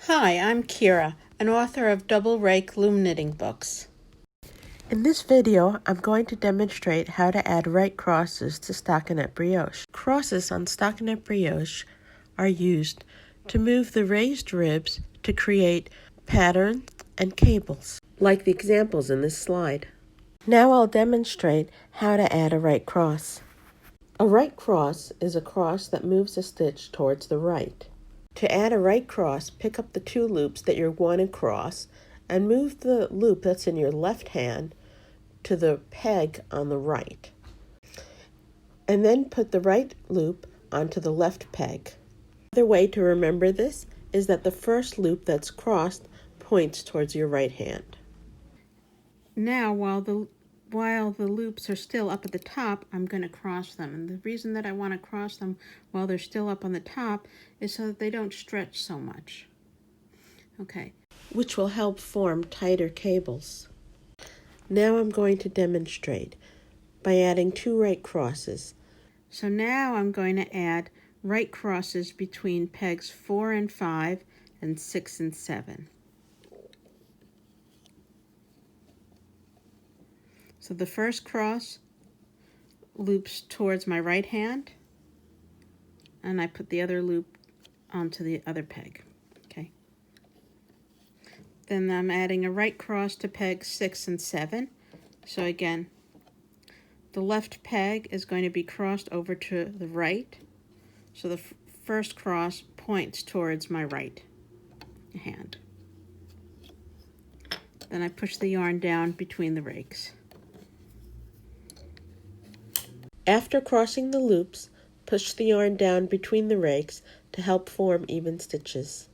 Hi, I'm Kira, an author of double rake loom knitting books. In this video, I'm going to demonstrate how to add rake crosses to stockinette brioche. Crosses on stockinette brioche are used to move the raised ribs to create pattern and cables, like the examples in this slide. Now I'll demonstrate how to add a rake cross. A rake cross is a cross that moves a stitch towards the right. To add a rake cross, pick up the two loops that you're going to cross and move the loop that's in your left hand to the peg on the right. And then put the right loop onto the left peg. Another way to remember this is that the first loop that's crossed points towards your right hand. Now, while the loops are still up at the top, I'm going to cross them. And the reason that I want to cross them while they're still up on the top is so that they don't stretch so much. Okay. Which will help form tighter cables. Now I'm going to demonstrate by adding two rake crosses. So now I'm going to add rake crosses between pegs 4 and 5 and 6 and 7. So the first cross loops towards my right hand, and I put the other loop onto the other peg. Okay. Then I'm adding a rake cross to pegs 6 and 7. So again, the left peg is going to be crossed over to the right. So the first cross points towards my right hand. Then I push the yarn down between the rakes. After crossing the loops, push the yarn down between the rakes to help form even stitches.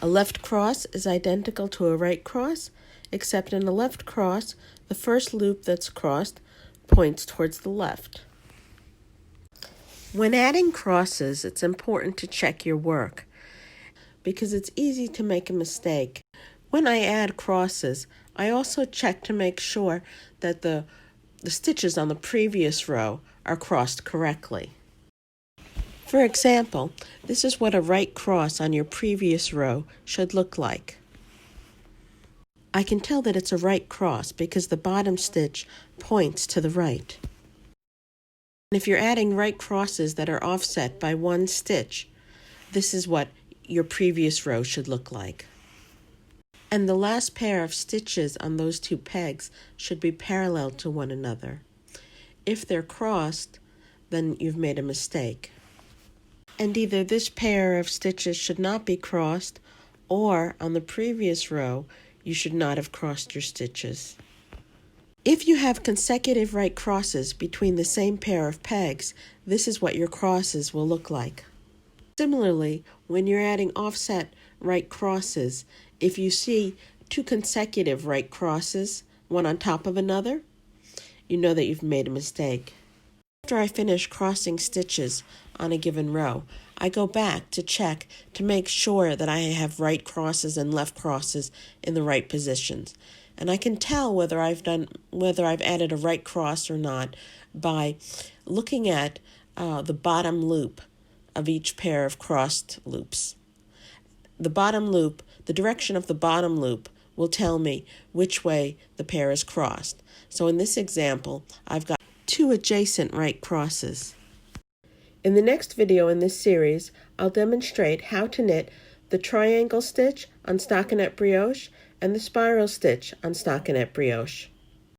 A left cross is identical to a right cross, except in a left cross, the first loop that's crossed points towards the left. When adding crosses, it's important to check your work because it's easy to make a mistake. When I add crosses, I also check to make sure that the stitches on the previous row are crossed correctly. For example, this is what a right cross on your previous row should look like. I can tell that it's a right cross because the bottom stitch points to the right. And if you're adding right crosses that are offset by one stitch, this is what your previous row should look like. And the last pair of stitches on those two pegs should be parallel to one another. If they're crossed, then you've made a mistake. And either this pair of stitches should not be crossed, or on the previous row, you should not have crossed your stitches. If you have consecutive right crosses between the same pair of pegs, this is what your crosses will look like. Similarly, when you're adding offset right crosses, if you see two consecutive right crosses, one on top of another, you know that you've made a mistake. After I finish crossing stitches on a given row, I go back to check to make sure that I have right crosses and left crosses in the right positions. And I can tell whether I've added a right cross or not by looking at the bottom loop of each pair of crossed loops. The bottom loop, the direction of the bottom loop will tell me which way the pair is crossed. So in this example, I've got two adjacent right crosses. In the next video in this series, I'll demonstrate how to knit the triangle stitch on stockinette brioche and the spiral stitch on stockinette brioche.